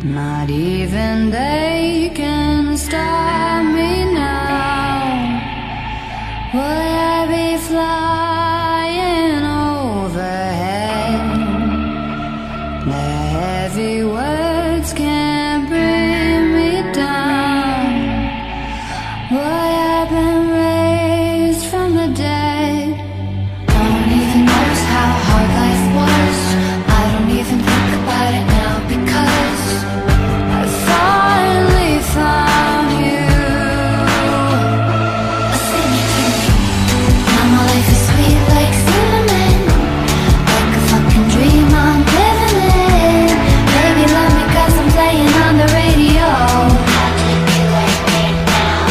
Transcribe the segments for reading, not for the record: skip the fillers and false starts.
Not even they can stop me now. Would I be flying overhead? The heavy words can't bring me down. Would I been raised from the dead? No one even knows how hard life was. I don't even think about it now because I finally found you. Sing it to me. Now my life is sweet like cinnamon, like a fucking dream I'm living in. Baby, love me 'cause I'm playing on the radio. How did you like me now?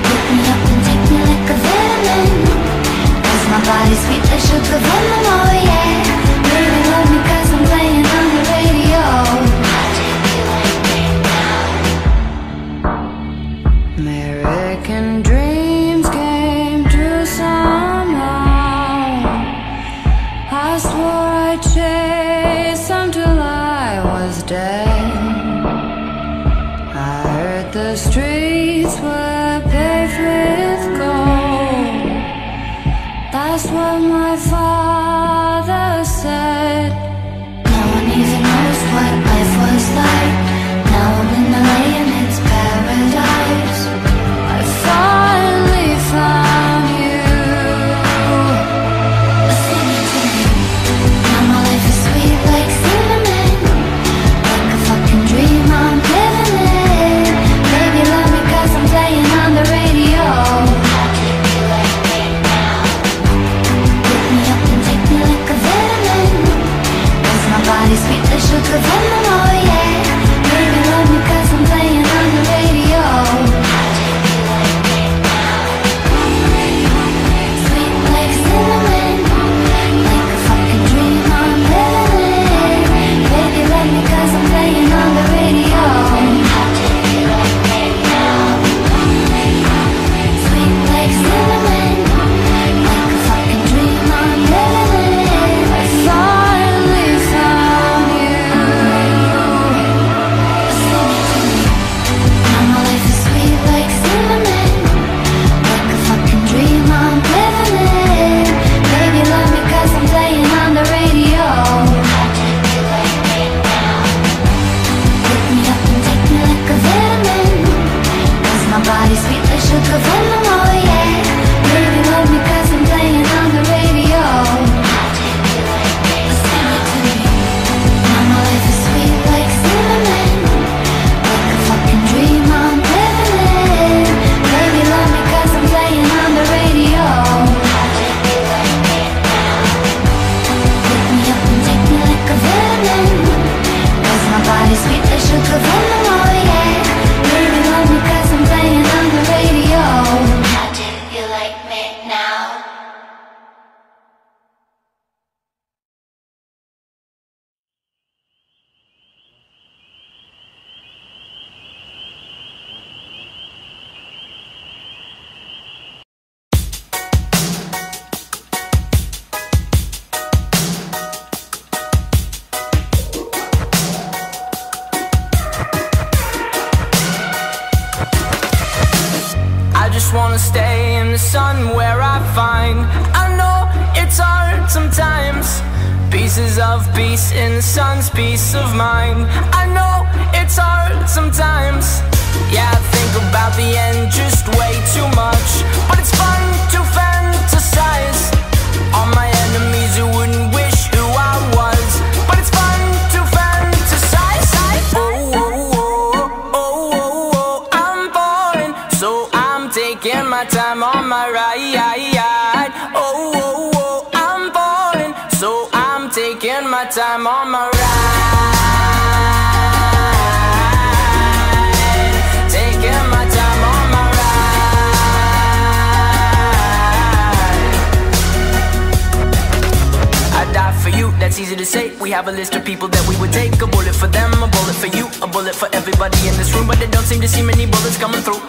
Pick me up and take me like a vitamin, 'cause my body's sweet like sugar venom, oh yeah. Baby, love me 'cause I'm playing on the radio. How did you like me now? American dreams came true somehow. I swore I'd chase them till I was dead. I heard the streets were paved with gold. That's what my father said. No one even knows what life was like. Now I'm in LA and it's paradise. I finally found you. Sing it to me. Now my life is sweet like cinnamon, like a fucking dream I'm living in. Baby, love me 'cause I'm playing on the radio. How did you like me now? Pick me up and take me like a vitamin, 'cause my body's sweet like sugar venom, oh yeah. Baby, love me 'cause I'm playing on the radio. How did you like me now? Sweet like cinnamon, like a fucking dream I'm living in. Baby, love me 'cause I'm playing on the radio. How did you like me now? Sweet like cinnamon, like a fucking dream I'm living in. I finally found you. Sing it to me. Now my life is sweet like cinnamon, like a fucking dream I'm living in. Baby, love me 'cause I'm playing on the radio. How did you like me now? Pick me up and take me like a vitamin, 'cause my body's sweet like sugar venom, oh yeah. Baby, love me 'cause I'm playing on the radio. How did you like me? Sing it to me. Now my life is sweet like cinnamon, like a fucking dream I'm living in. Baby, love me 'cause I'm playing on the radio. How did you like me now? Pick me up and take me like a vitamin, 'cause my body's sweet like sugar venom, oh yeah. Baby, love me 'cause I'm playing on the radio. How did you like me now? I just wanna stay in the sun where I find. I know it's hard sometimes. Pieces of peace in the sun's peace of mind. I know it's hard sometimes. Yeah, I think about the end just way too much, but it's fun to fantasize on my enemies who wouldn't wish who I was. But it's fun to fantasize. Oh, oh, oh, oh, oh, oh, I'm falling, so I'm taking my time on my ride. Oh, oh, oh, I'm falling, so I'm taking my time on my ride. Taking my time on my ride. I die for you, that's easy to say. We have a list of people that we would take. A bullet for them, a bullet for you, a bullet for everybody in this room. But they don't seem to see many bullets coming through.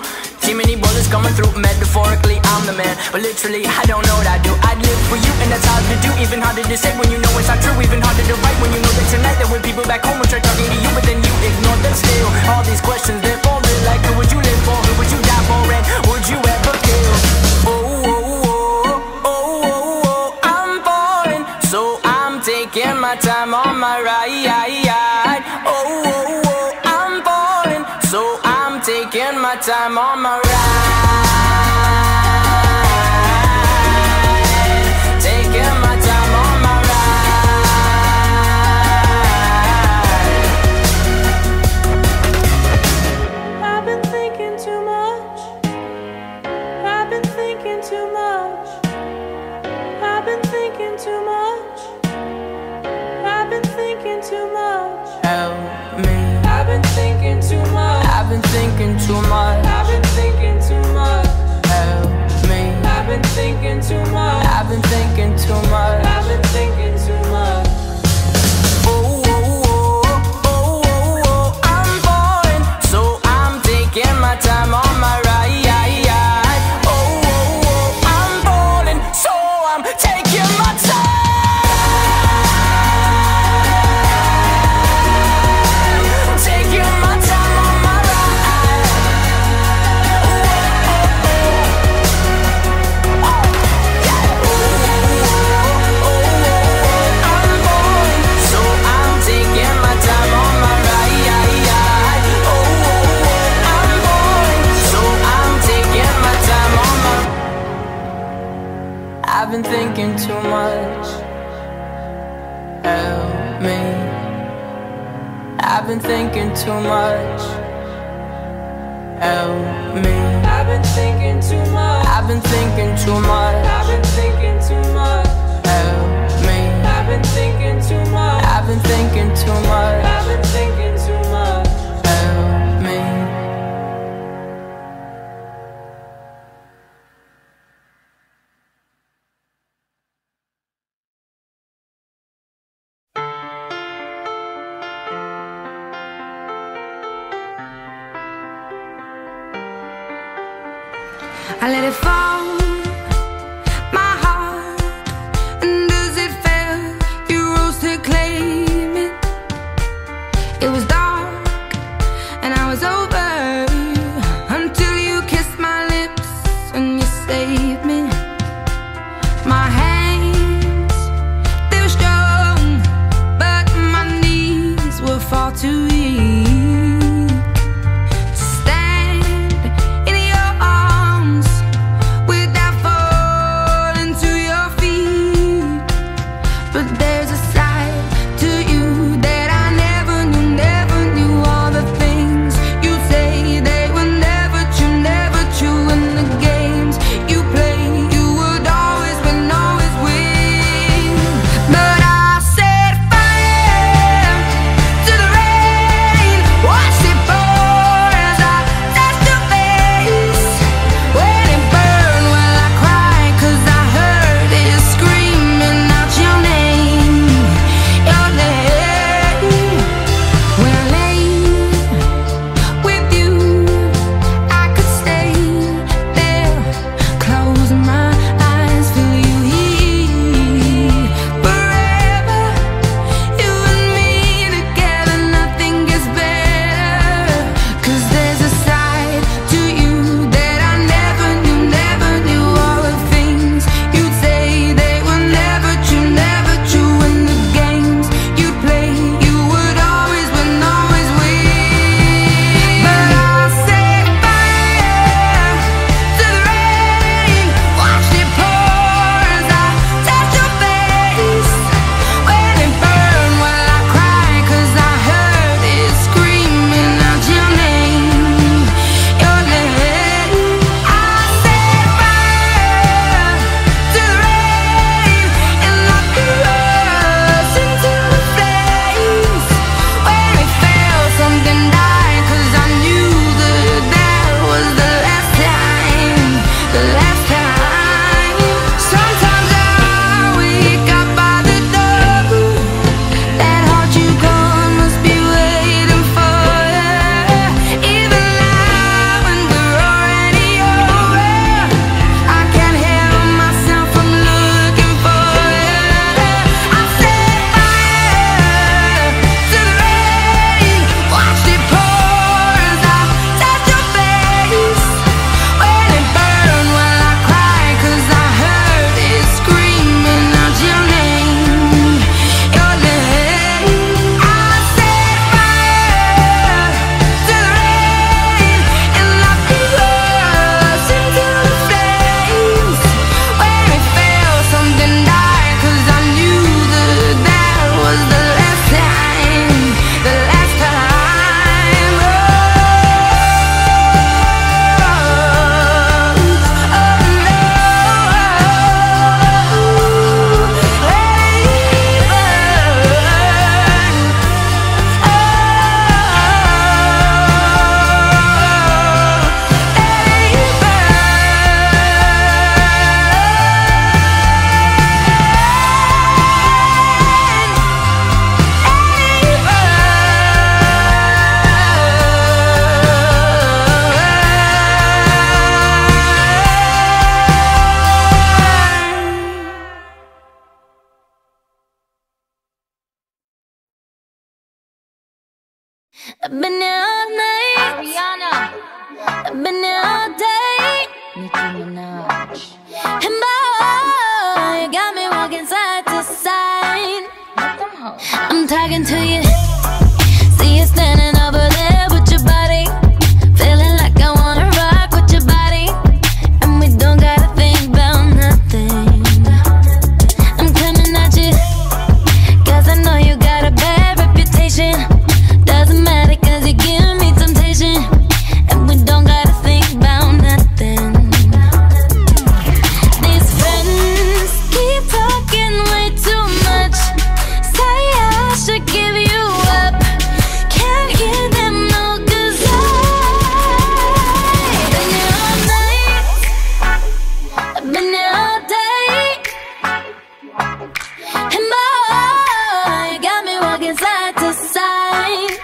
Too many bullets coming through. Metaphorically, I'm the man. but literally I don't know what I'd do. I'd live for you, and that's hard to do. Even harder to say when you know it's not true. Even harder to write when you know that tonight there were people back home who tried talking to you, but then you ignored them still. All these questions, they're falling like, who would you live for? Who would you die for? And would you ever kill? Oh, oh, oh, oh, oh, oh, I'm falling, so I'm taking my time on my ride. Oh, oh, oh, I'm falling, so I'm taking my time on my ride. Taking my time on my ride. I've been thinking too much. I've been thinking too much. I've been thinking too much. I've been thinking too much. Help me. I've been thinking too much. I've been thinking too much. I've been thinking too much. Help me. I've been thinking too much. I've been thinking too much. I've been thinking too much. Oh, oh, oh, oh, oh, oh, I'm falling, so I'm taking my time on my ride. Oh, oh, oh, I'm falling, so I'm taking my time. Taking my time on my ride. Oh, oh, oh, oh, yeah. Oh, oh, oh, I'm falling, so I'm taking my time on my ride. Oh, oh, oh, I'm falling, so I'm taking my time on my. I've been thinking too much. Help me. I've been thinking too much. Help me. I've been thinking too much. I've been thinking too much. I've been thinking too much. Help me. I've been thinking too much. I've been thinking too much. I've been thinking too much. Help me. I let it fall, my heart, and as it fell, you rose to claim it. It was dark, and I was over, until you kissed my lips and you saved me. My hands, they were strong, but my knees were far too weak. been here all night. Ariana, I've been here all day. Nicki Minaj. And boy, you got me walking side to side. Let them hoes. I'm talking to you. See you standing over there with your body. Feeling like I wanna rock with your body. And we don't gotta think about nothing. I'm coming at you, 'cause I know you got a bad reputation. Doesn't matter 'cause you give me temptation. And we don't gotta think about nothing. These friends keep talking way too much. Say I should give you up. Can't hear them no, 'cause I've been here all night. I've been here all day. And boy, you got me walking side to side.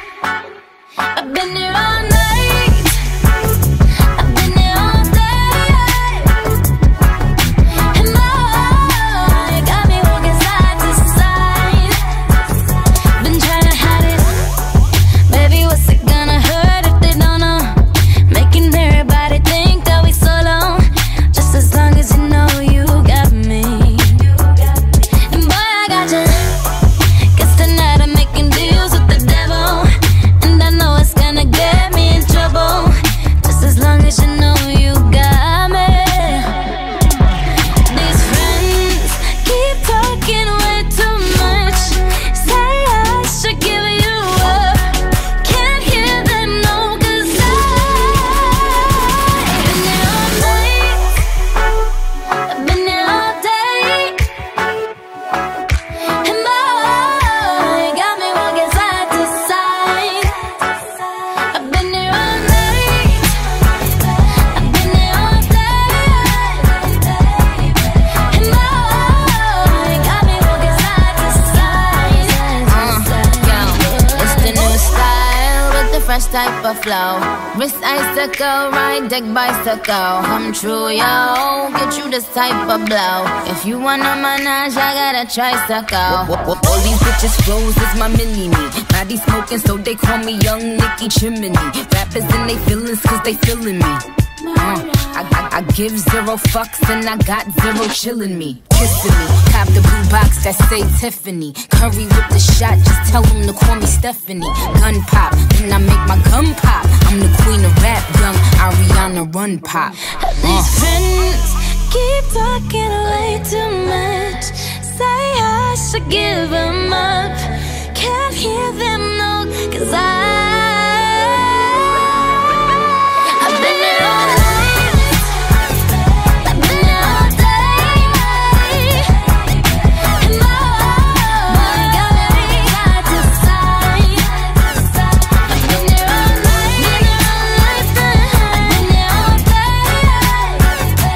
I've been here all night. I've been here all day. And boy, you got me walking side to side. Been trying to hide it. Baby, what's it gonna hurt if they don't know? Making everybody think that we solo. Just as long as you know you got me. And boy, I got you. 'Cause tonight I'm making deals with the devil. And I know it's gonna get me in trouble. Just as long as you know you got me. These friends keep talking way too much. Say I should give you up. Can't hear them no, 'cause I've been here all night. I've been here all day. And boy, you got me walking side to side. I've been here all night. I've been here all day. And boy, you got me walking side to side. It's the new style with the fresh type of flow. Wrist icicle, ride deck bicycle. Come true, yo. Get you this type of blow. If you wanna manage, I got a tricycle. All these bitches flows is my mini-me. Now they smoking, so they call me Young Nicky Chimney. Rappers in they feelings, 'cause they feeling me. I give zero fucks and I got zero chillin' me. Kissing me, cop the blue box that say Tiffany. Curry with the shot, just tell them to call me Stephanie. Gun pop, then I make my gun pop. I'm the queen of rap, young Ariana Run Pop. These friends keep talking way too much. Say I should give them up. Can't hear them no, 'cause I've been here all night. I've been here all day. And boy, you got me side to side. I've been here all night. I've been here all day.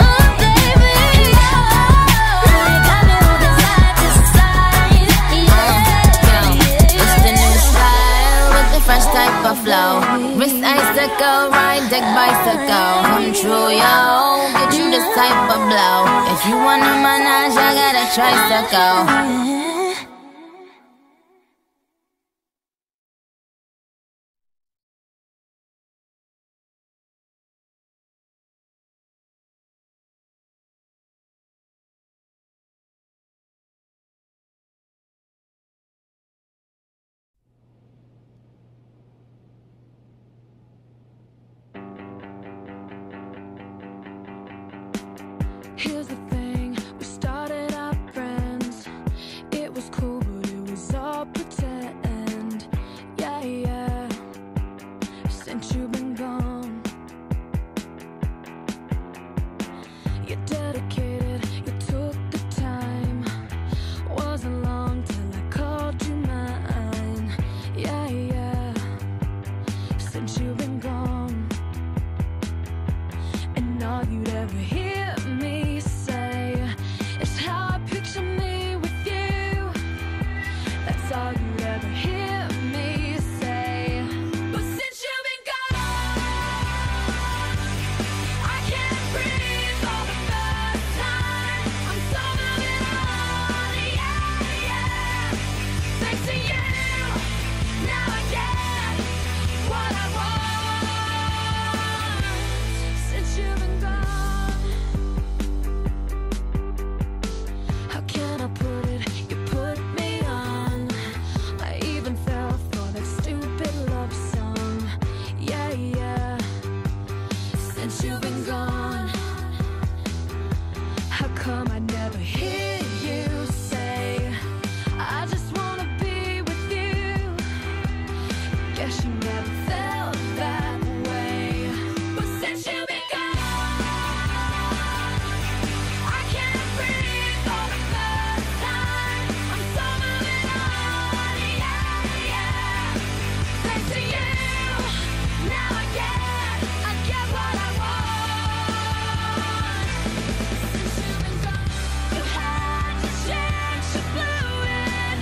Oh baby, you got me walking side to side. It's the new style with the fresh type of flow. Wrist icicle, ride deck bicycle. Come true, yo. Get you this type of blow. If you wanna manage, I got a tricycle. Here's the thing, we started out friends. It was cool, but it was all pretend. Yeah, yeah. Since you've been gone, you're dedicated, you took the time. Wasn't long till I called you mine. Yeah, yeah. Since you've been gone, and all you'd ever hear me say hear you say, I just wanna be with you. Guess you never felt that way. But since you've been gone, I can't breathe for the first time. I'm so moving on, yeah, yeah. Thanks to you, now I get what I want. Since you've been gone, you had to change, you blew it.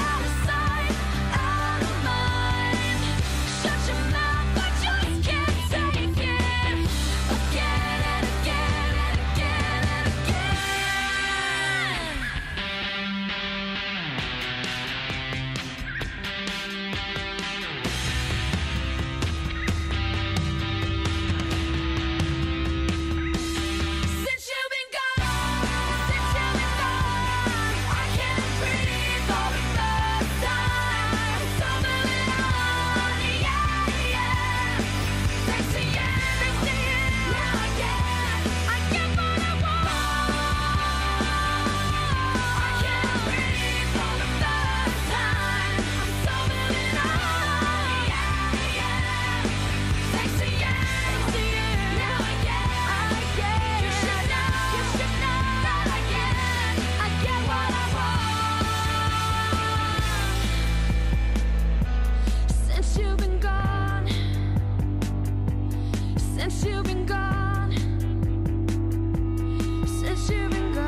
Out of sight, out of mind. Shut your mouth, I just can't take it. Again and again and again and again. Since you've been gone, I can't breathe for the first time. So moving on, yeah, yeah. Thanks to you, now I get what I want. I can't breathe for the first time. I'm so moving on, yeah, yeah. Thanks to you, now I get. You should know that I get what I want. Since you've been gone, since you've been gone, since you've been gone.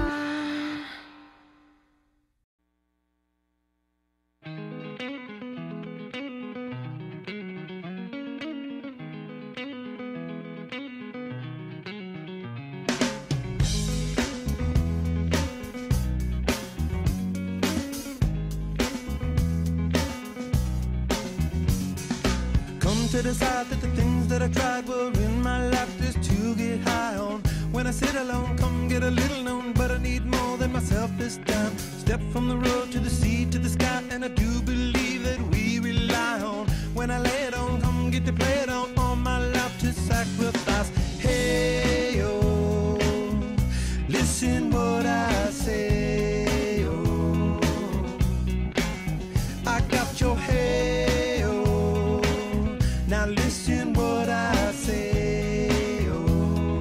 Come to decide that the things that I tried were in my life just to get high on. When I sit alone, come get a little known, but I need more than myself this time. Step from the road to the sea to the sky, and I do believe that we rely on. When I lay it on, come get to play it on, all my life to sacrifice. Hey, oh, listen what I say, oh, I got your hey, oh, now listen what I say, oh,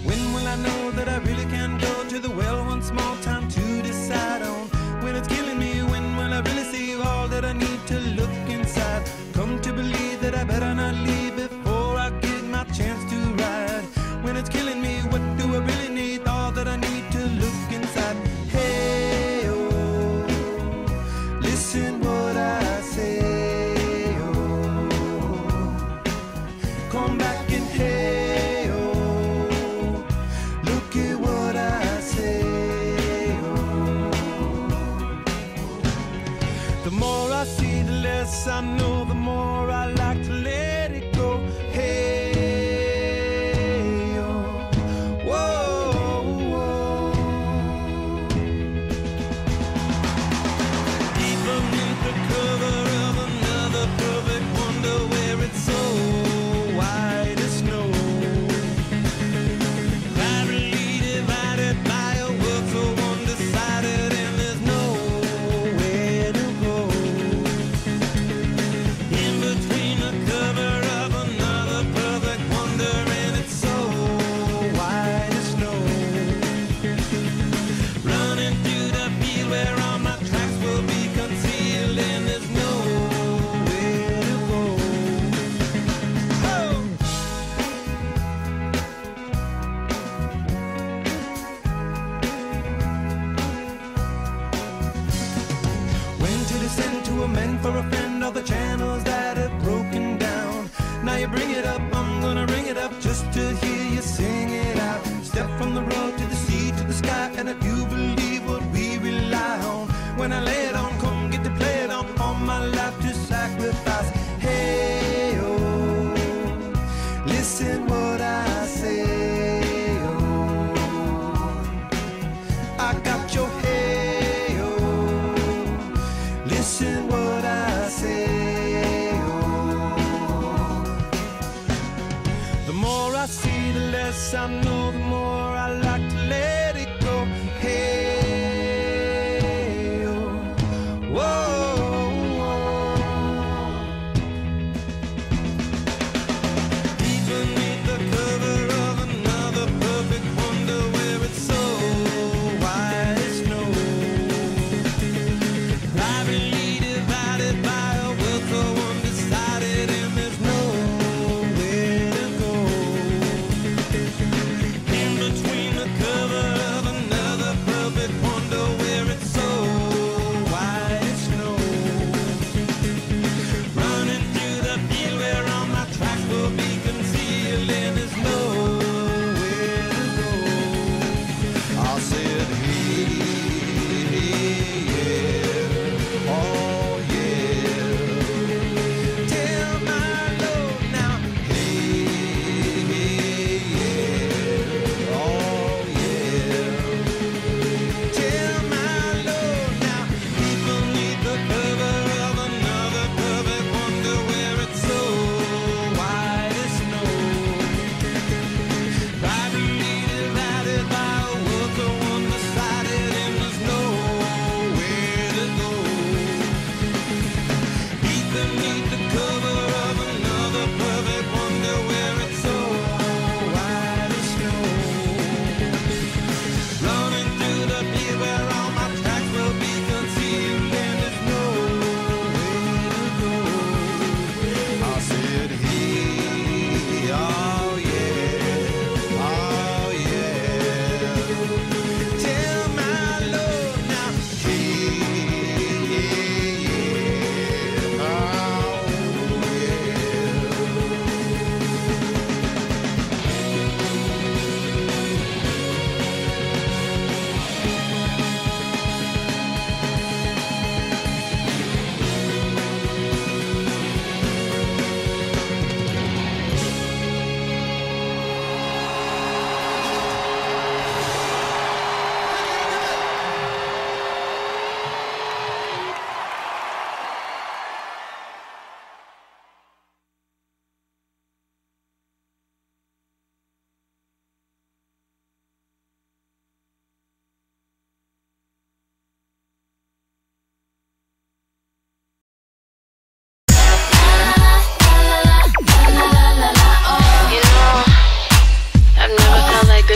when will I know that I really can go to the well once more? Time to decide on when it's killing me. When will I really see all that I need to look inside? Come to believe that I better not leave before I get my chance to ride. When it's killing me, what do I really need? All that I need to look inside. Hey, oh, listen what I say, oh, come back and hey, oh, look at what I say, oh. The more I see, the less I know, the more I like to let it go. Hey, oh, whoa, whoa. Deep beneath the cover of another perfect wonder, where it's so white as snow, clarity divided by a world so undecided, and there's nowhere to go. In between the cover of another perfect wonder, and it's so white as snow, running through the field where all my tracks will be concealed, and there's nowhere to go. Oh! When to descend to amend for a friend, all the channels that have broken down. Now you bring it up, I'm gonna ring it up just to hear you sing it out. Step from the road to the sea to the sky, and I do believe what we rely on. When I lay it on, come get to play it on, all my life to sacrifice. Hey, oh, listen what I say, oh, I got your hey, oh, listen what I say, oh. The more I see, the less I know, the more I like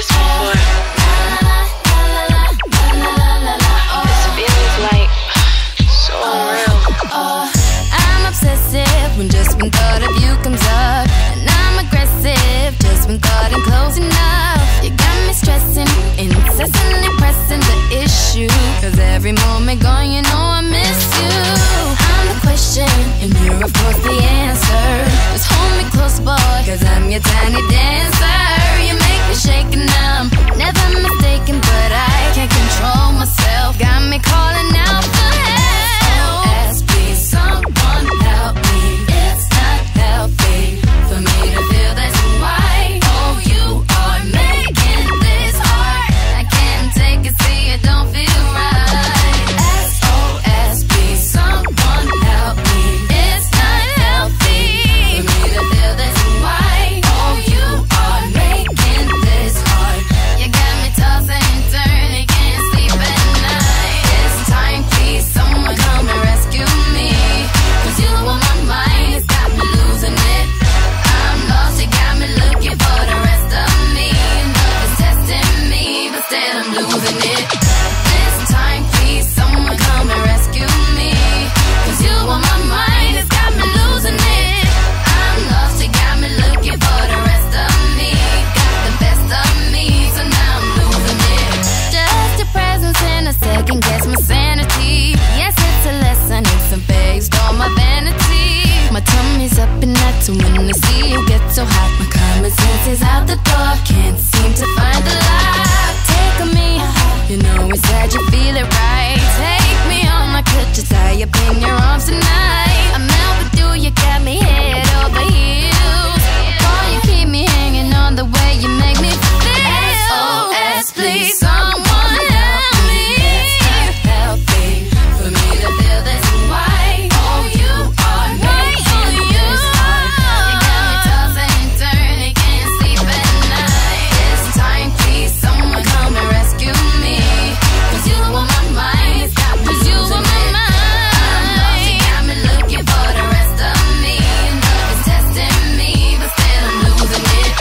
this before. This feels like so real. I'm obsessive when just one thought of you comes up, and I'm aggressive just when thought ain't close enough. You got me stressing, incessantly pressing the issue, 'cause every moment gone, you know I miss you. I'm the question, and you're of course the answer. Just hold me close, boy, 'cause I'm your tiny dancer. You make me shake and I'm never mistaken, but I can't control myself. Got me calling out for help. SOS, please, someone help me. It's not healthy for me to feel this way. Oh, you are making this hard. I can't take it, see it don't feel right. SOS, please, someone help me. It's not healthy for me to feel this way. Oh, you are making this hard. You got me tossing and turning, can't sleep at night. This time, please, someone come and rescue me, 'cause you on my mind, it's got me losing it. I'm lost, you got me looking for the rest of me. Love is testing me, but still I'm losing it. This time, please, someone come and rescue me, 'cause you on my mind, it's got me losing it. I'm lost, you got me looking for the rest of me. Got the best of me, so now I'm losing it. Just your presence in a second guess my sanity. Yes, it's a lesson, it's a phased all my vanity. My tummy's up and that's when I see you get so hot. My common sense is out the door, can't seem to find the light. Take on me, you know it's sad you feel it right. Take me on, I could just tie up in your arms tonight. I'm out with you, you got me head over heels. Boy, you keep me hanging on the way you make me feel. SOS, please, someone help me. It's not healthy for me to feel this way. Oh, you are making this hard. You got me tossing and turning, can't sleep at night. This time, please, someone come and rescue me, 'cause you on my mind, it's got me losing it. I'm lost, you got me looking for the rest of me. Love is testing me, but still I'm losing it.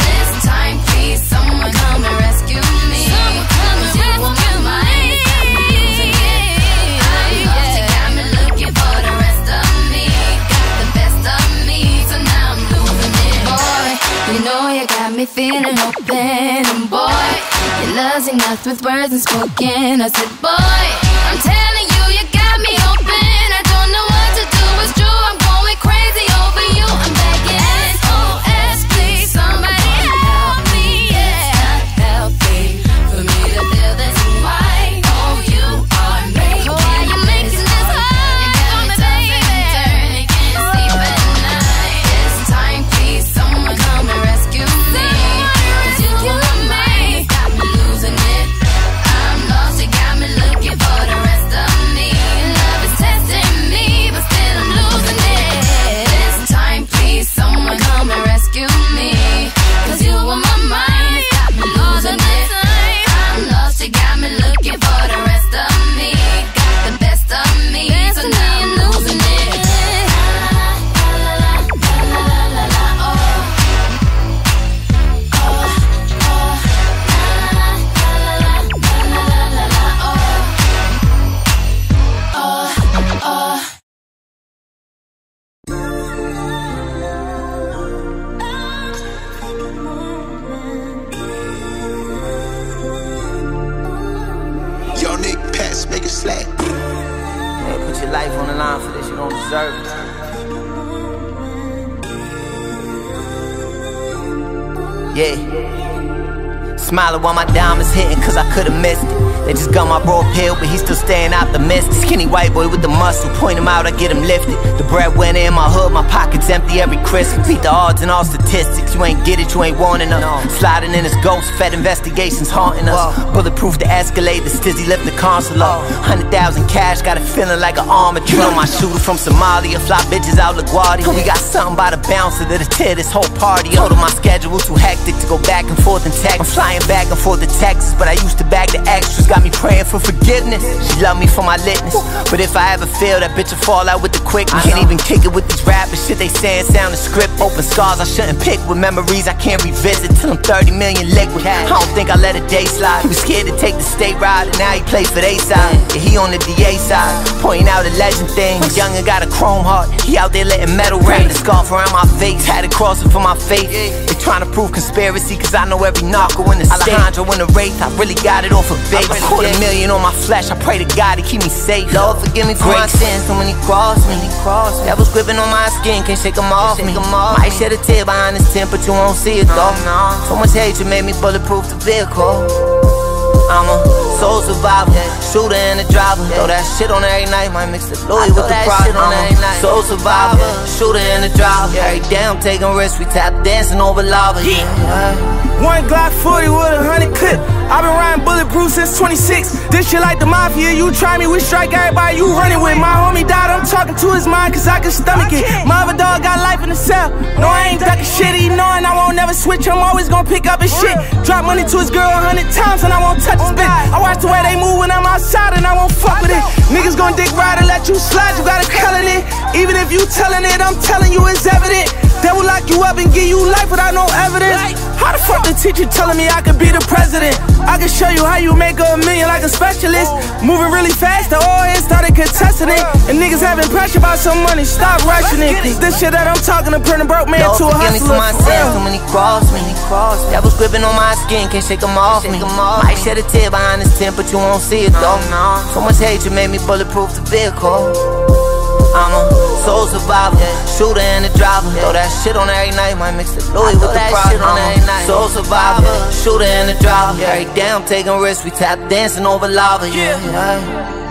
This time, please, someone come and rescue me, 'cause you on my mind, it's got me losing it. I'm lost, you got me looking for the rest of me. Got the best of me, so now I'm losing it. Boy, you know you got me feeling open, and boy, your love's enough with words unspoken. I said, boy, I'm telling you, you got me open. I don't know what to do, it's true, I'm going crazy over you. I'm begging, SOS, please, somebody help me. It's not healthy for me to feel this way. Oh, you are making this hard. You got me tossing and turning, can't sleep at night. This time, please, someone come and rescue me, 'cause you on my mind, it's got me losing it. I'm lost, you got me looking for the rest of me. Love is testing me, but still I'm losing it. This time, please, someone come and rescue me, 'cause you on my mind, it's got me losing it. I'm lost, you got me looking for the rest of me. Got the best of me, so now I'm losing it. Yo, Nick, pass, make it slack. Hey, put your life on the line for this, you don't deserve it. Yeah. Smiling while my diamonds hitting, 'cause I could've missed it. They just got my bro pill, but he's still staying optimistic. Skinny white boy with the muscle, point him out, I get him lifted. The breadwinner in my hood, my pockets empty every Christmas. Beat the odds and all statistics, you ain't get it, you ain't wanting us. Sliding in his ghost, fed investigations haunting us. Bulletproof the Escalade, the stizzy lift the console up. 100,000 cash, got it feeling like an armor truck. You know my shooter from Somalia, fly bitches out LaGuardia. We got something by the bouncer that'll tear this whole party up. Told him my schedule too hectic to go back and forth in Texas. I'm flying back and forth to Texas, but I used to bag the extras. got me praying for forgiveness. She love me for my litness, but if I ever fail, that bitch will fall out with the quick. I can't even kick it with these rappers, shit they saying sound a script. Open scars I shouldn't pick, with memories I can't revisit. Till I'm 30 million liquid, I don't think I let a day slide. He was scared to take the state ride, and now he plays for they side. Yeah, he on the DA side, pointing out a legend thing. Young and got a chrome heart, he out there letting metal rain. The scarf around my face, had it crossing for my faith. They trying to prove conspiracy, cause I know every narco in the state. Alejandro in the Wraith, I really got it off of bait. I caught $1 million on my flesh, I pray to God to keep me safe. Lord forgive me for my sins, so when he crossed me, devil's gripping on my skin, can't shake him off me. Might shed a tear behind his tent, but you won't see it though. So much hatred made me bulletproof the vehicle. I'm a soul survivor, shooter and a driver. Throw that shit on every night, might mix the Louis with the pride. I'm a soul survivor, shooter and a driver. Every day I'm taking risks, we tap dancing over lava. One Glock 40 with 100 clip. I've been riding bulletproof since 26. This shit like the mafia, you try me, we strike everybody you running with. My homie died, I'm talking to his mind cause I can stomach it. My other dog got life in the cell. No, I ain't ducking shit, he knowing I won't never switch. I'm always gonna pick up his shit. Drop money to his girl 100 times and I won't touch his bitch. I watch the way they move when I'm outside and I won't fuck with it. Niggas gon' dick ride and let you slide, you gotta color it. Even if you telling it, I'm telling you it's evident. They will lock you up and give you life without no evidence. How the fuck the teacher telling me I could be the president? I can show you how you make $1 million like a specialist. Moving really fast, the oil head started contesting it. And niggas having pressure about some money, stop rushing it. Cause this shit that I'm talking to turn a broke man to a hustler. Forgive me for my sins, so when he crossed me, devil's gripping on my skin, can't shake him off me. Might shed a tear behind his tent, but you won't see it though. So much hatred made me bulletproof the vehicle. I'm a soul survivor, shooter and a driver. Throw that shit on every night, might mix the Louis with the pride. I'm a soul survivor, shooter and a driver. Every day I'm taking risks, we tap dancing over lava. Yeah.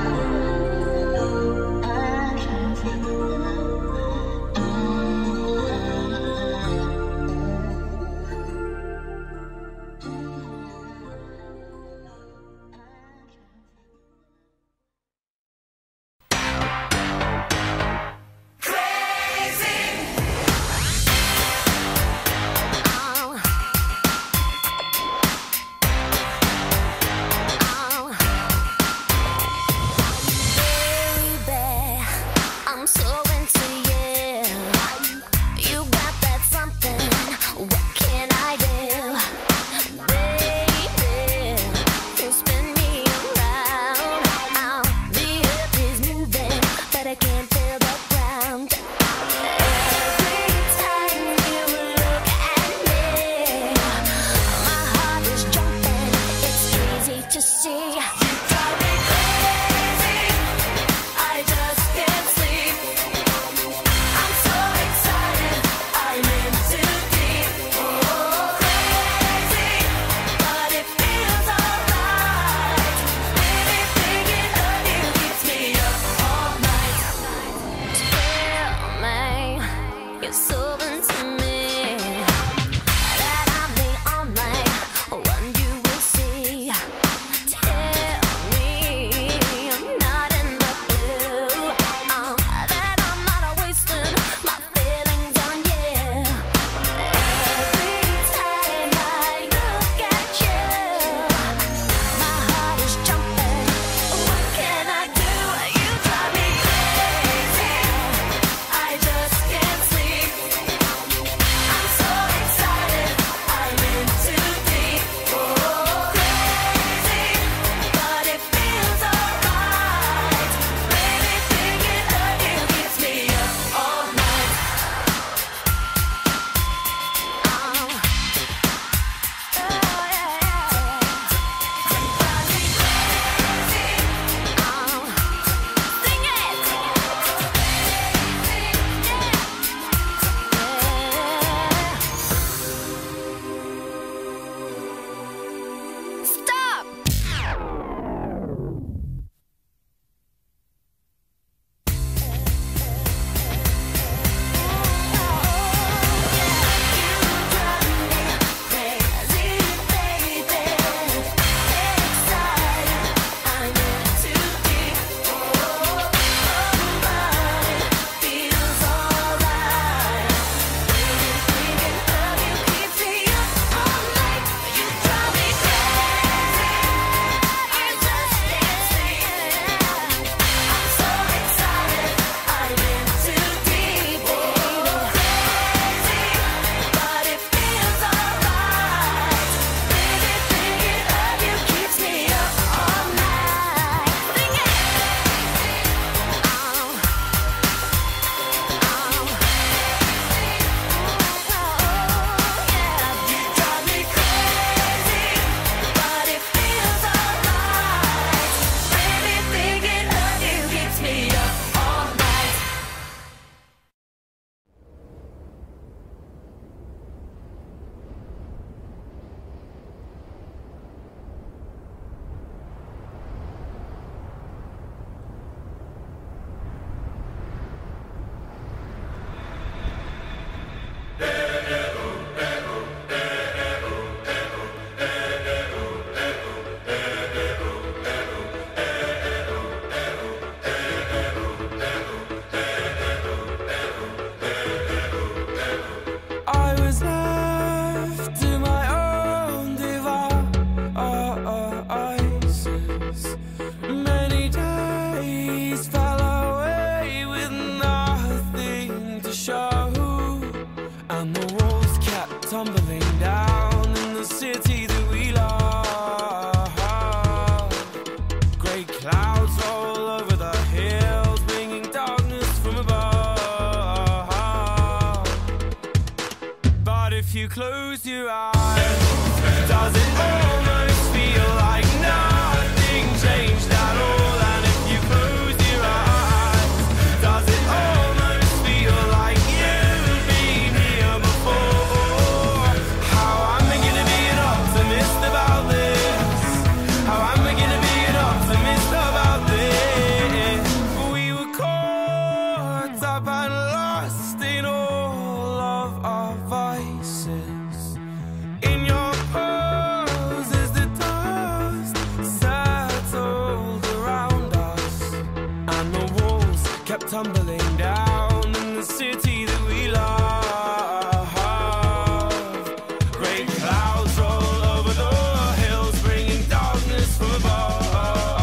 you close your eyes, does it almost feel like nothing changed at all? And if you close your eyes, does it almost feel like you've been here before? How am I gonna be an optimist about this? How am I gonna be an optimist about this? We were caught up and lost in all of our vices. In your pose as the dust settled around us, and the walls kept tumbling down in the city that we love. Great clouds roll over the hills, bringing darkness from above.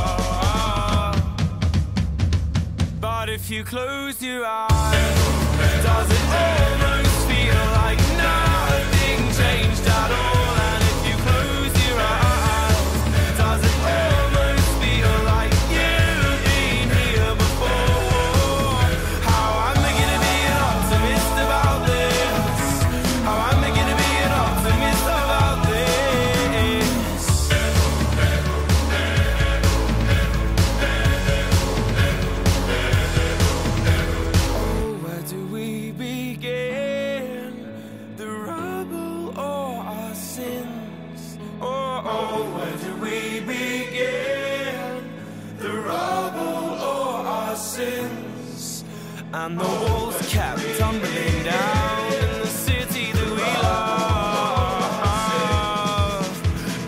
But if you close your eyes, does it almost feel like nothing changed at all? And if you close your eyes, does it almost feel like you've been here before? How am I gonna be an optimist about this? How am I gonna be an optimist about this? Oh, where do we begin? The rubble or our sins? Oh, where do we begin? The rubble or our sins? And the walls kept tumbling down in the city that we love.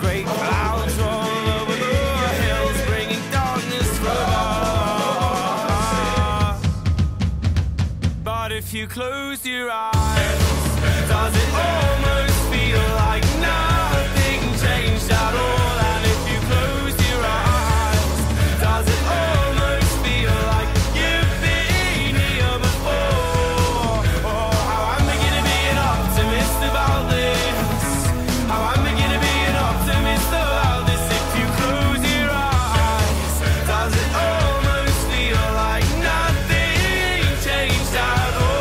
Great clouds roll over the hills, bringing darkness from above. But if you close your eyes, does it almost feel like nothing changed at all? And if you close your eyes, does it almost feel like you've been here before? Oh, how am I gonna be an optimist about this? How am I gonna be an optimist about this? If you close your eyes, does it almost feel like nothing changed at all?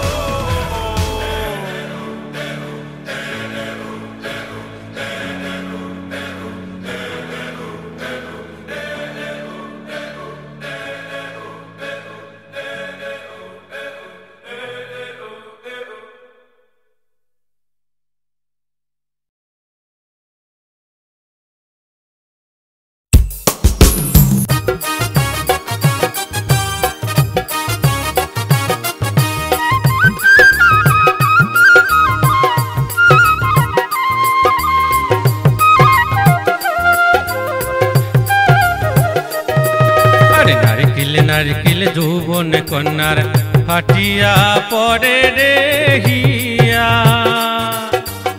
আরে নারকেল নারকেল যৌবন কন্যার ফাটিয়া পড়ে রে হিয়া।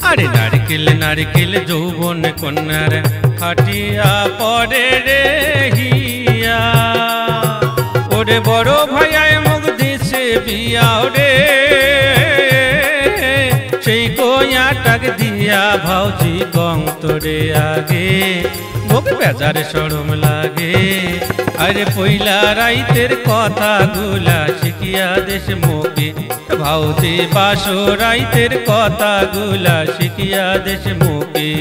আরে নারকেল নারকেল যৌবন কন্যার ফাটিয়া পড়ে রে হিয়া। ওরে বড় ভাইয়ায় মুখ দিছে বিয়া রে, সেই কোয়া টাক দিয়া ভাউজি কং তোরে আগে মুখ বেজার সরম লাগে। আরে পইলা রাইতের কথা গুলা শিখিয়া দেশ মুখে ভাউজি বাসো রাইতের কথা গুলা শিখিয়া দেশ মুখে।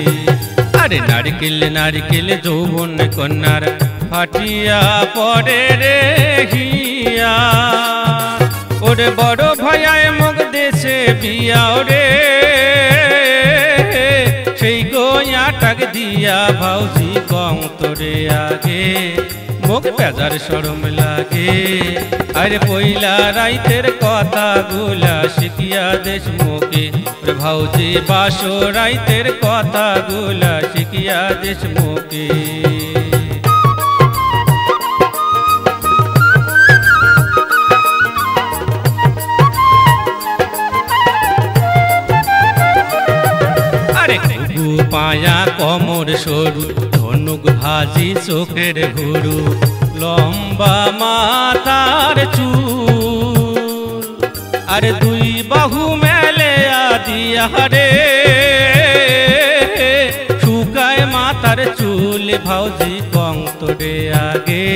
আরে নারকেল নারকেল যৌবন কন্যার ফাটিয়া পড়ে রে হিয়া। ওরে বড় ভাইয়ায় মুখ দেশে বিয়া রে, সেই গোয়া টাক দিয়া ভাউজি কং তোরে আগে মুখ বেজার সরম লাগে। আরে পইলা রাইতের কথা গুলা শিখিয়া দেশ মুখে ভাউজি বাসো রাইতের কথা গুলা শিখিয়া দেশ মুখে। আরে ঘুঘু পায়া কমর সরু, ধনুক ভাজি চোখের ঘুরু, লম্বা মাথার চুল। আরে দুই বাহু মেলে দিয়া রে, শুকায় মাথার চুল ভাউজি কং তোরে আগে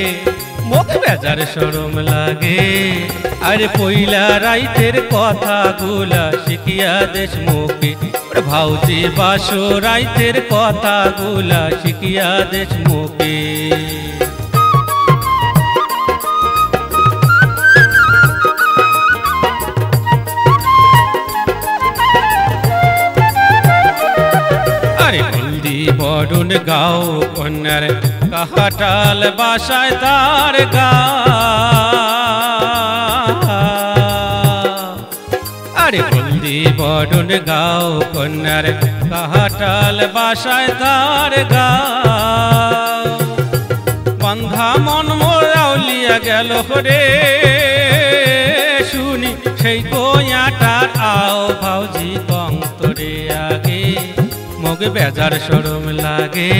মুখ বেজার শরম লাগে আরে পইলা রাইতের কথাগুলা শিখিয়া দেশ মুখে ভাউজি বাসো রাইতের কথাগুলা শিখিয়া দেশ মুখে আরে হলদি বরণ গাও কন্যার কাহাটাল বাসায় তার গা আরে হলদি বরণ গাও কন্যার কাহাটাল বাসায় তার গা বন্ধা মন মোরাউলিয়া গেল রে শুনি সেই কোয়াটার আও ভাউজি কম তোরে আগে মুখ বেজার শরম লাগে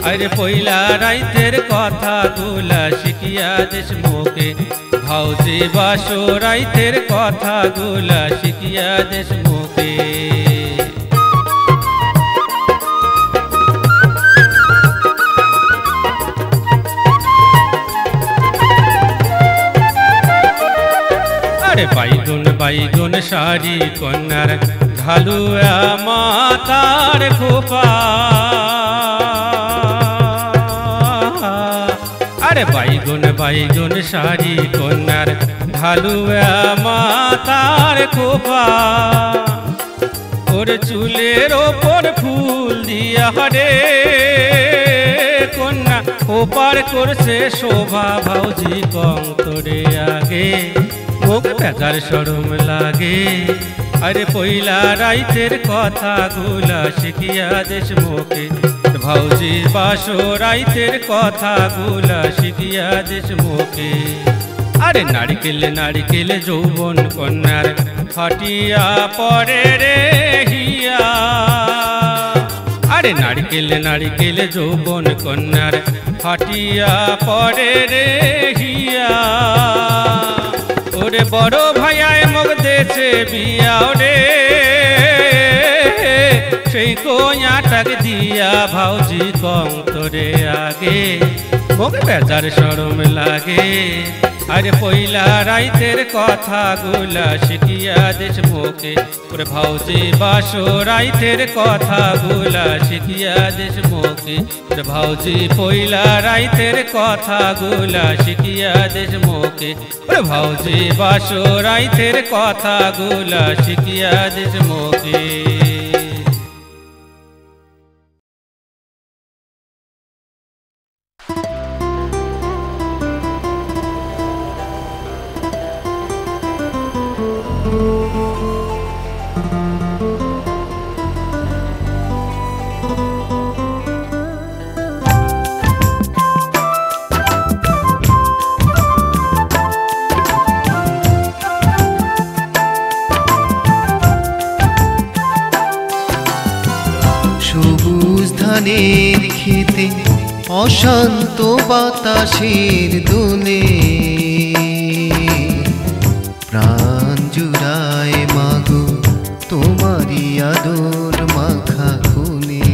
আরে পইলা রাইতের কথাগুলা শিখিয়া দেশ মুখে ভাউজি বাসো রাইতের কথাগুলা শিখিয়া দেশ মুখে আরে বাইগুন বাইগুন শাড়ি কন্যার ঢালুয়া মাতার খোপা আরে বাইগুন বাইগুন শাড়ি কন্যার ঢালুয়া মাতার খোপা ওর চুলের ওপর ফুল দিয়া রে কন্যা ওপার করছে শোভা ভাউজি কম তোরে আগে মুখ বেজার শরম লাগে আরে পইলা রাইতের কথাগুলা শিখিয়া দেশ মুখে ভাউজি বাসো রাইতের কথাগুলা শিখিয়া দেশ মুখে আরে নারিকেল নারিকেল যৌবন কন্যার ফাটিয়া পরে রে হিয়া আরে নারিকেল নারিকেল যৌবন কন্যার ফাটিয়া পরে রে হিয়া ওরে বড় ভাইয়ায় মুখ দেছে বিয়াও রে সেই কোয়াটাক দিয়া ভাউজি কম তোরে আগে মুখ বেজার শরম লাগে আরে পইলা রাইতের কথাগুলা শিখিয়া দেশ মুখে ওরে ভাউজি বাসো রাইতের কথাগুলা শিখিয়া দেশ মুখে ওরে ভাউজি পইলা রাইতের কথাগুলা শিখিয়া দেশ মুখে ওরে ভাউজি বাসো রাইতের কথাগুলা শিখিয়া দেশ মুখে ধানের খেতে অশান্ত বাতাসের দোলে প্রাণ জুড়ায় মাগো তোমারি আদর মাখা কোলে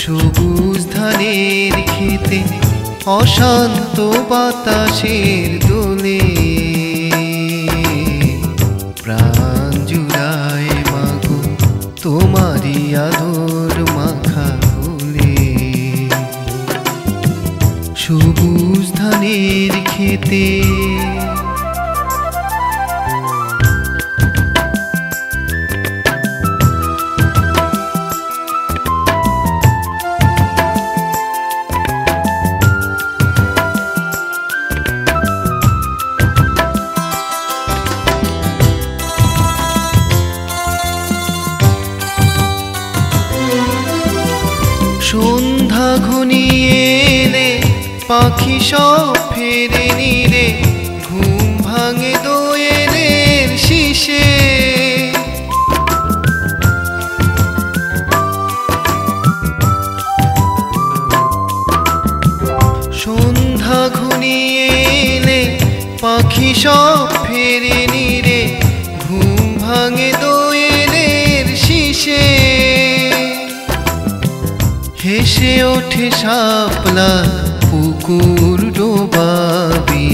সবুজ ধানের খেতে অশান্ত বাতাসের দোলে প্রাণ জুড়ায় মাগো তোমারি আদর মাখা কোলে সবুজ ধানের খেতে সন্ধ্যা ঘনিয়ে এলে পাখি সব ফেরে নিরে ঘুম ভাঙে দোয়েলের শিশে সন্ধ্যা ঘনিয়ে এলে পাখি সব ফেরে নিরে ঘুম ভাঙে দোয়েলের শিশে হেসে ওঠে শাপলা পুকুর ডোবাবি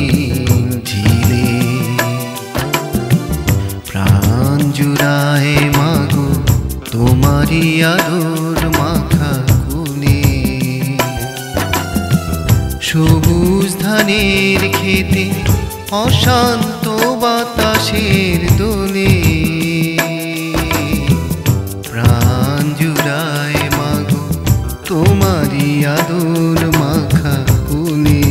ঝিলে প্রাণ জুড়ায় মাগো তোমারই আদর মাখা কোলে সবুজ ধানের খেতে অশান্ত বাতাসের দোলে প্রাণ জুড়ায় মাগো তোমারই আদর মাখা কোলে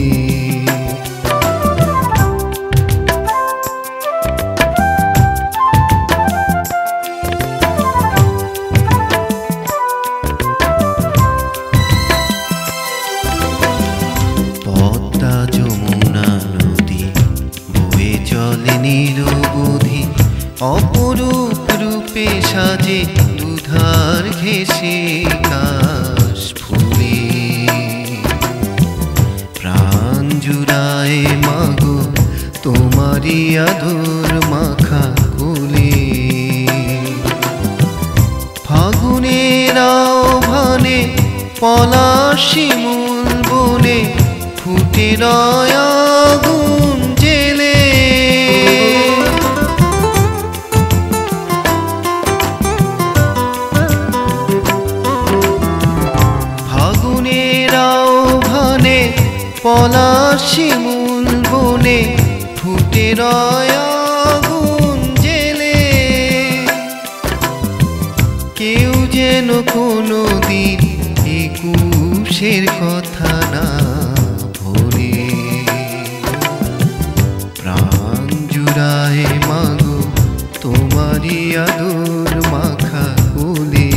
পদ্মা যমুনা নদী বয়ে চলে নিরবধি অপরূপ রূপে সাজে দুধার ঘেঁষে কাশ ফুলে প্রাণ জুড়ায় মাগো তোমারই আদর মাখা কোলে ফাগুনের আহ্বানে পলাশ শিমুল বনে ফুটে রয় আগুন জেলে ফাগুনের আহ্বানে পলাশ শিমুল বনে ফুটে রয় আগুন জেলে কেউ যেন কোনো দিন একুশের কথা না ভোলে প্রাণ জুড়ায় মাগো তোমারই আদর মাখা কোলে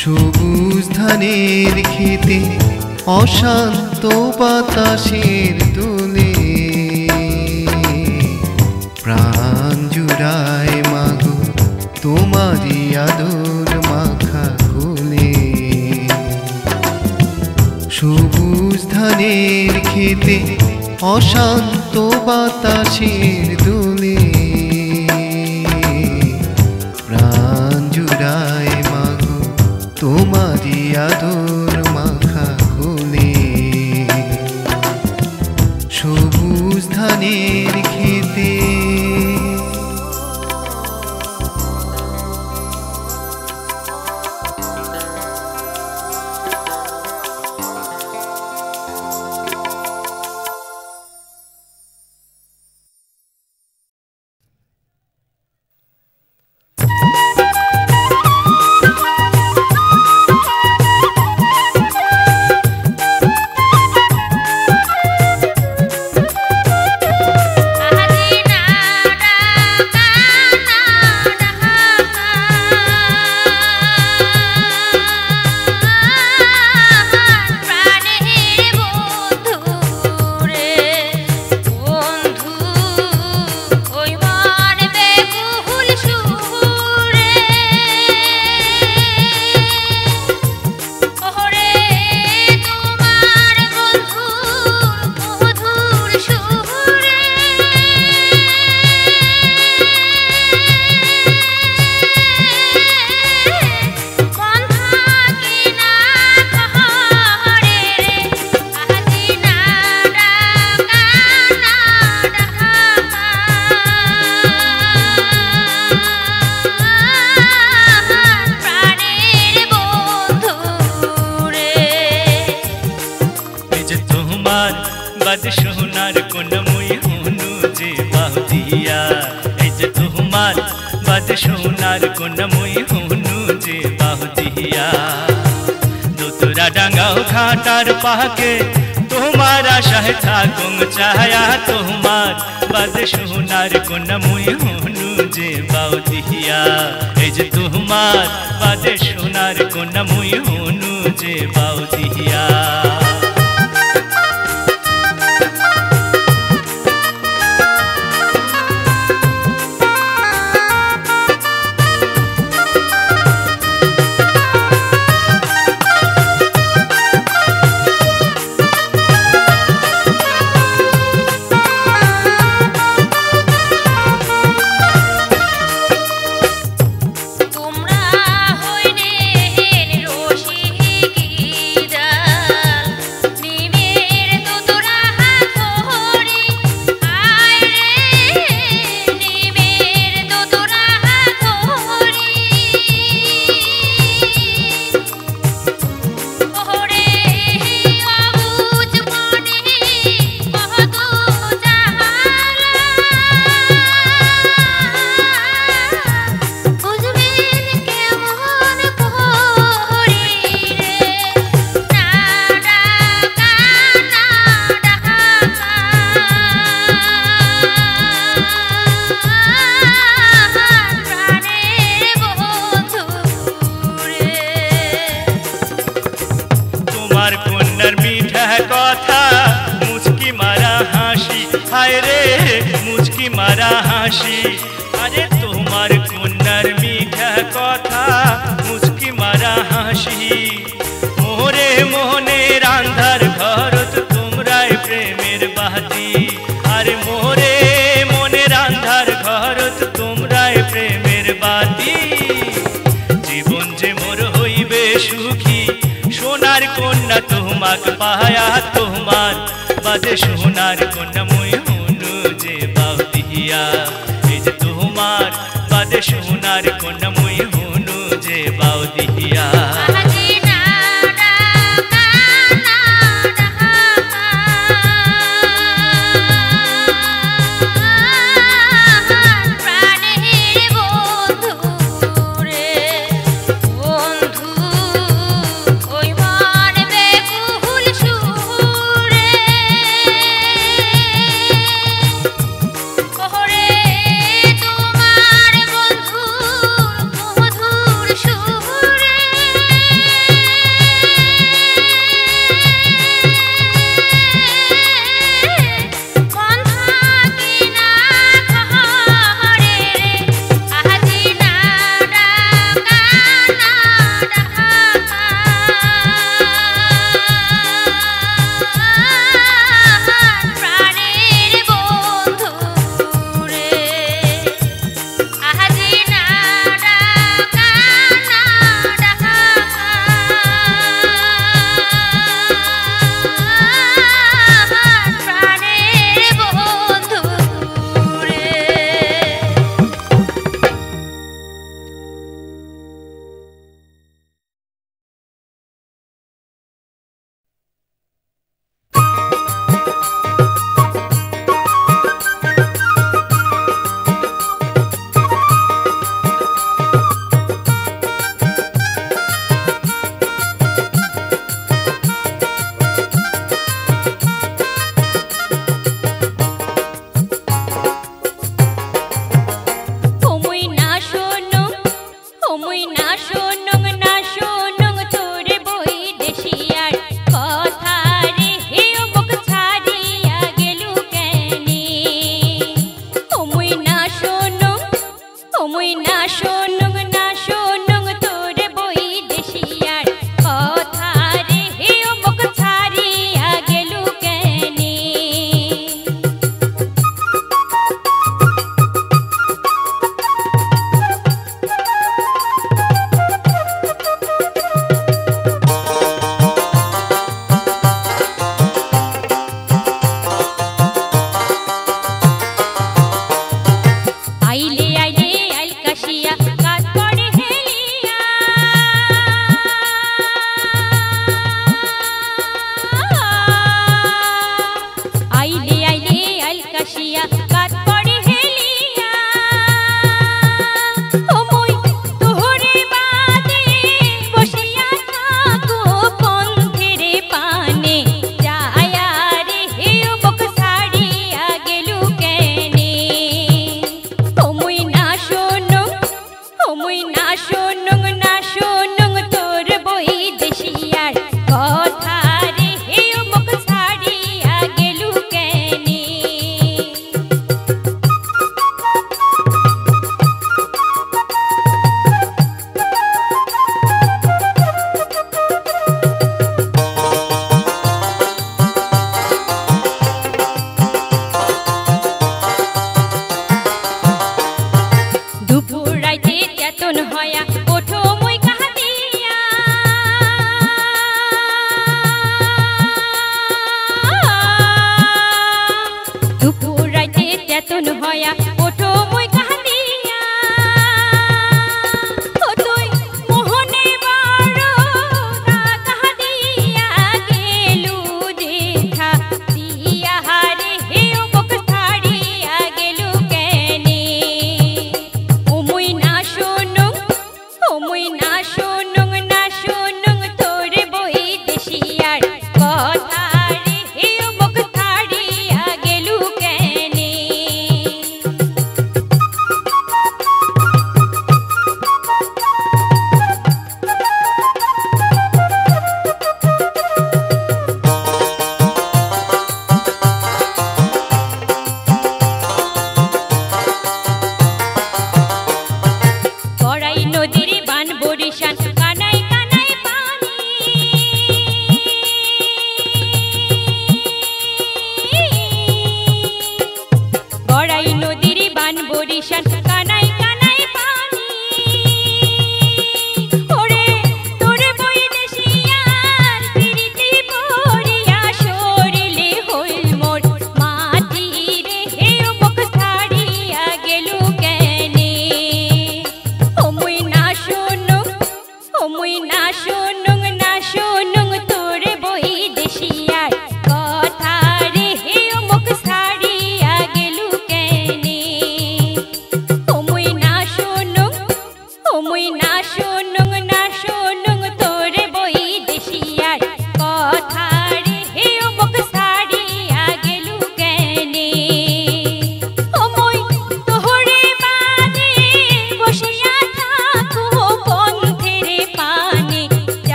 সবুজ ধানের খেতে অশান্ত বাতাসের দোলে প্রাণ জুড়ায় মাগো তোমারই আদর মাখা কোলে সবুজ ধানের খেতে অশান্ত বাতাসের দোলে প্রাণ জুড়ায় মাগো তোমারই আদর মাখা কোলে সবুজ ধানের খেতে সোনার কোন মুই হুনু যে বাহুদিয়া এই যে তোমার বাদ সোনার কোন মুই হুনু যে বাহুদিয়া দুতরা ডাঙ্গাও ঘাটার পাকে তোমার আশায় থাকুম চায়া তোমার বাদ সোনার কোন মুই হুনু যে বাহুদিয়া এই যে তোমার বাদ সোনার কোন মুই হুনু যে বাহুদিয়া তোমরা হইলে রসিকিরা হাসি আরে তোমার কন্যার মিঠা কথা মুস্কি মারা হাসি মোরে মোহনের আন্ধার ঘরত তোমরাই প্রেমের বাতি আরে মোরে মনের আন্ধার ঘরত তোমরাই প্রেমের বাতি জীবন যে মোর হইবে সুখী সোনার কন্যা তোমাক পায়া তোমার বাদে সোনার কন্যা মই হুনু যে বাউদিয়া এই যে তোমার বাদে সোনার কন্যা মই হুনু যে বাউদিয়া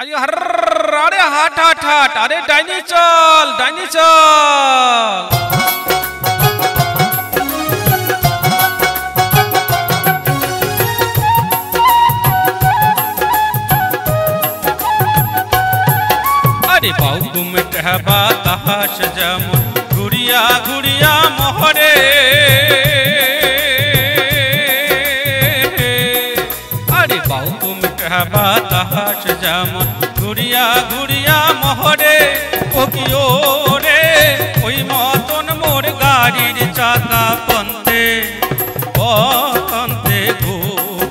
अरे हर अरे हट हट हट अरे डाइनी चल डाइनी चल अरे बाबू में कहबा तहाश जमुन घुड़िया घुड़िया मोहरे अरे बाबू में कहबा तहाश जमुन घुड़िया घुड़िया मोहरे ओ कियो रे ओई मतन मोर गाड़ीर चाका पंते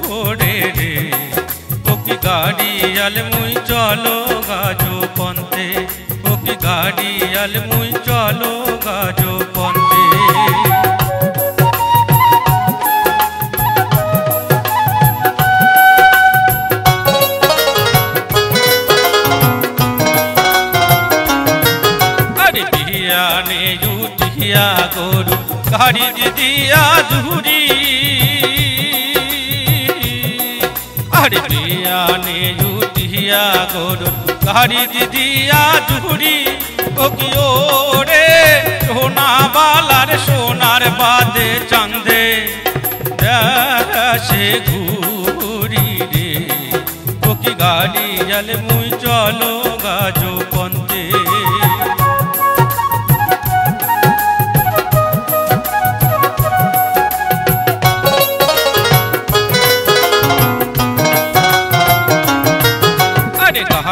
घोड़े रे ओ की गाड़ी आल मुई चलो गाजो पंते ओ की गाड़ी आल मुई चलो गाजो पंते अरे बिया ने यूटिया गोरु गाड़ी दिया धूरी अरे बिया ने यूटिया गोरु गाड़ी दिया धूरी ओ कियो रे सोना बालार सोनार बादे चंदे से घूरी रे ओ की गाड़ी जल मुई चलो गाजो पंते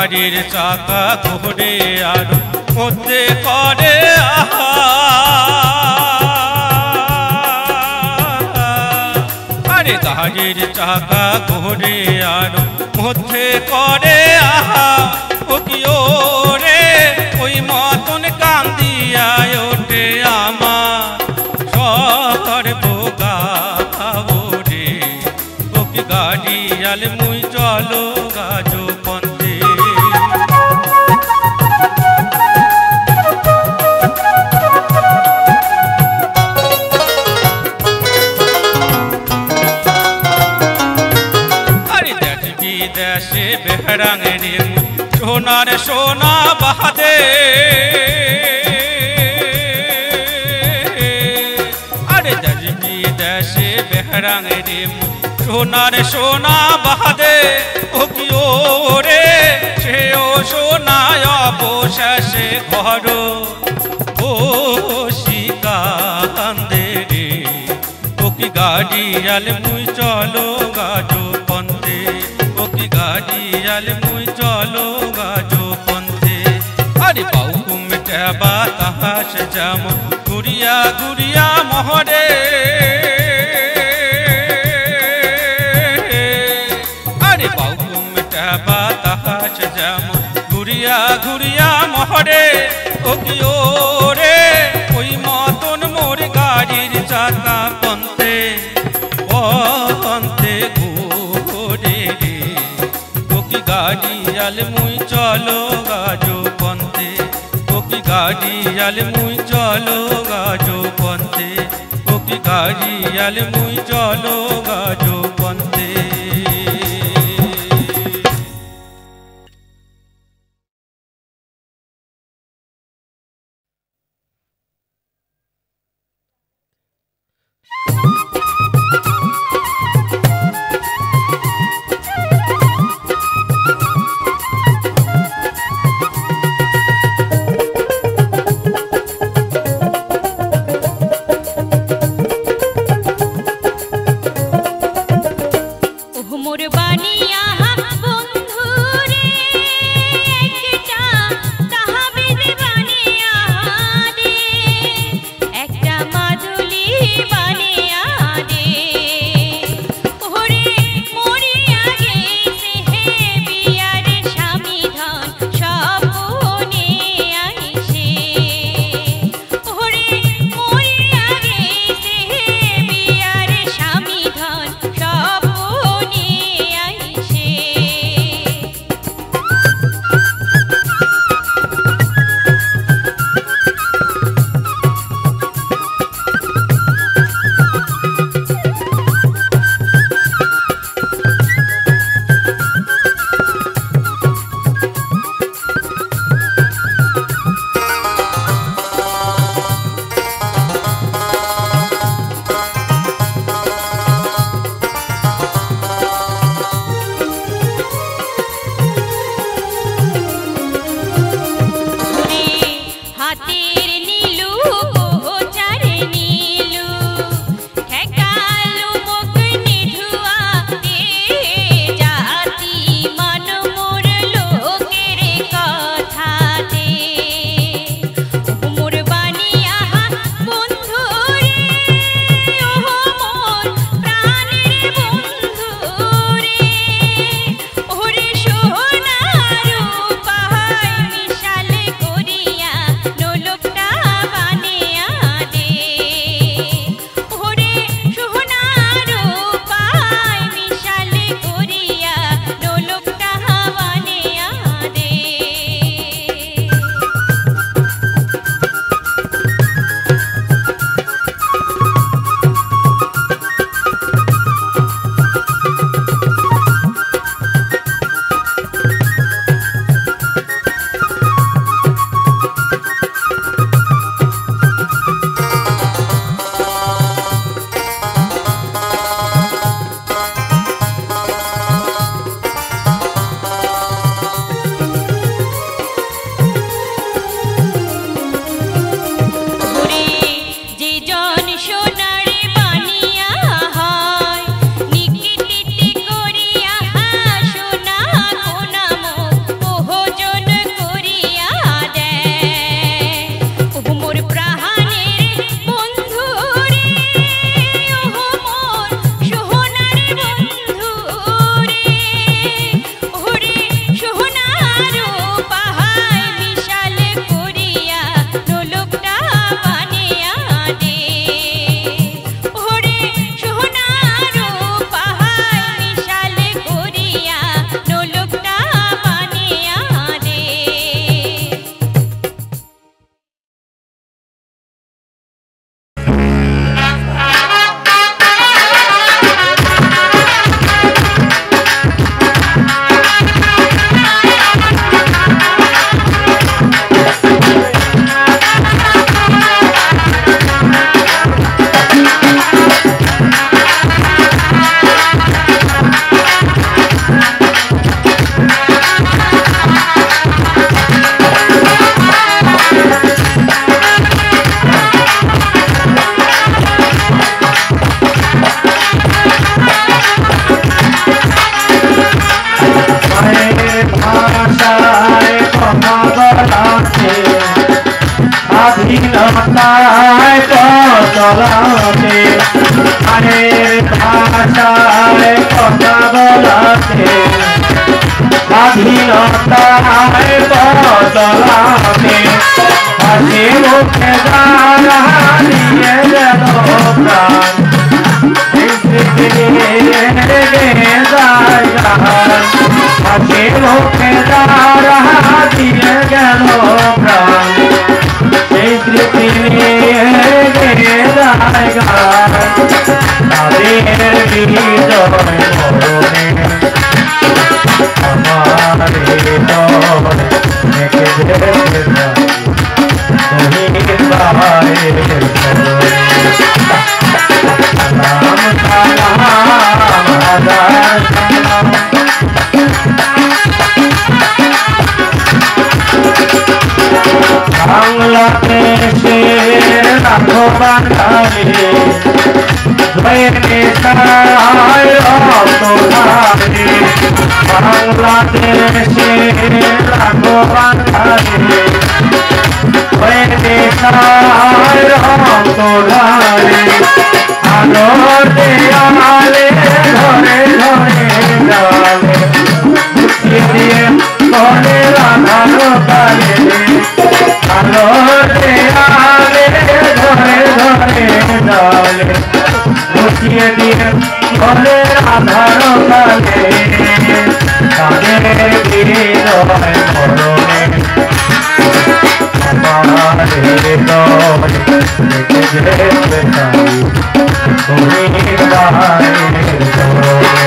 गाड़ीर चाका घोड़े और मध्य करे अरे गाड़ीर चाका घोड़े और मध्य करे ओ कियो रे ओई मतन कांदिया ओठे आमार सर्बगावो रे ओ की गाड़ी आल मुई चलो गाजो देशे बेहरांगे सोनार सोना बहादे अरे दजबी देशे बेहरांगे सोनार सोना बहादे ओ कियो रे से ओ सोना अबशेषे घर ओ शिकांदे रे ओ की गाड़ी आल मुई चलो गाजो पंते की गाड़ी आल मुई चलो गाजो पंते अरे बाबू में कहबा तहाश जमुन घुड़िया घुड़िया मोहरे अरे बाबू में कहबा तहाश जमुन घुड़िया घुड़िया मोहरे ओ कियो रे ओई मतन मोर गाड़ीर चाका पंते घोड़े रे गाड़ी आल मुई चलो गाजो पंते ओ की गाड़ी आल मुई चलो गाजो पंते ओ की गाड़ी आल मुई चलो गाजो पंते লতায় পচলাতে গানের ভাষায় কথা বলাতে স্বাধীনতায় পচলাতে হাসি মুখে দাঁড়া দিয়ে গেল প্রাণ হাসি মুখে দাঁড়া দিয়ে গেল প্রাণ সেই স্মৃতি নিয়ে যায় গান তাদের বিজয় মরণে আমার হৃদয় থেকে যেতে শহীদ ভাইয়ের চরণে সালাম সালাম হাজার সালাম বাংলাদেশের লাখো বাঙালি জয়ের রক্ত ধারে বাংলাদেশের লাখো বাঙালি জয়ের রক্ত ধারে আলোর দেয়ালে ধরে ধরে যাবে দিয়ে করে রাধার কালে আলোর দেয়ালে ধরে ধরে যাবে বুঝিয়ে দিয়ে করে রাধার কালে তাদের হৃদয় মরণে আমার হৃদয় থেকে যেতে চাই শহীদ ভাইয়ের চরণে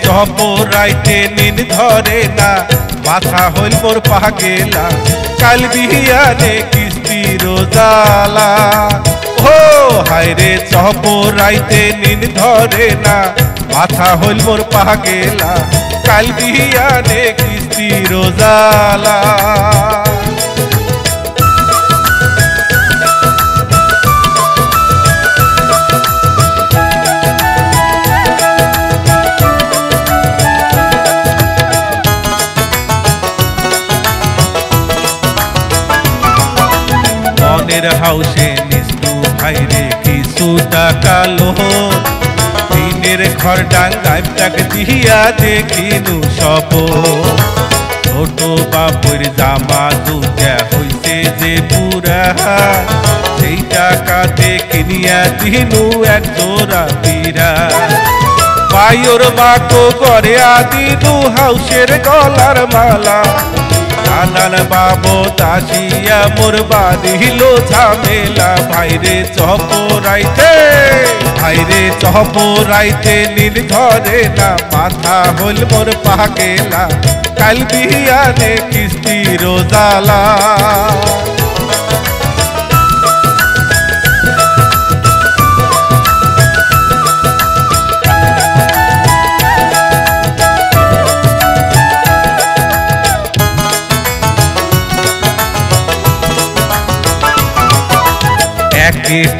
চপরাইতে নিন ধরে না মাথা হইল মোর পাগেলা কাল বিহিয়ানে কিস্তির জালা ও হায়রে চপরাইতে নিন ধরে না মাথা হইল মোর পাগেলা কাল বিহিয়ানে কিস্তির জালা হাউসে নিস্তু ভাইরে কিছু টাকা লোন দিনের ঘর ডাঙ্গায় টাক দিয়া দেখিনু সব ছোট বাপুর জামা দুটা হইছে যে পুরা সেই টাকাতে কিনিয়া দিনু এক জোড়া পীরা পায়োর মাকো করে আদিনু হাউসের গলার মালা নানান বাবু দাসিয়া মোর বাঁধিল ঝামেলা ভাইরে চপরাইতে নীল ধরে না মাথা হল মোর পাগেলা কাল বিহিয়ানে কিস্তির জালা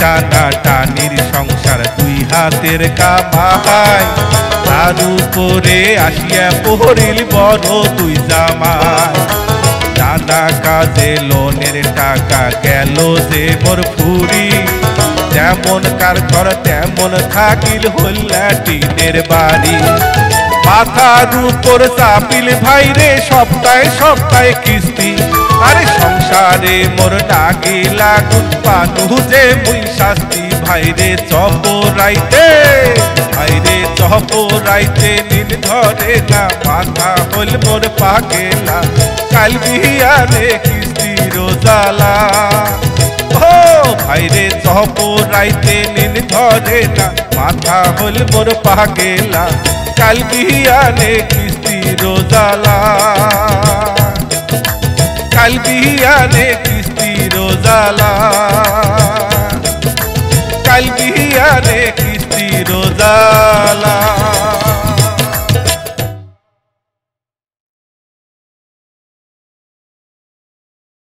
টানা টানির সংসার দুই হাতের কামাই তার উপরে আসিয়া পড়িল বড় দুই জামাই নানা কাজে লোনের টাকা গেল যে মোর ফুরি যেমন কার ঘর তেমন থাকিল হল্লা টিনের বাড়ি মাথার উপর চাপিল ভাইরে সপ্তাহে সপ্তাহে কিস্তি আরে সংসারে মোর নাগি লাগুন পানু যে মুই শাস্তি ভাইরে চপরাইতে ভাইরে চপরাইতে নীল ধরে না মাথা হল মোর পাগেলা কাল বিয়ারে কিস্তি রোজালা ও ভাইরে চপরাইতে নীল ধরে না মাথা হল মোর পাগেলা কাল বিয়ারে কিস্তি রোজালা কাল বিয়ারে কিস্তি রোজালা কাল বিয়ারে কিস্তি রোজালা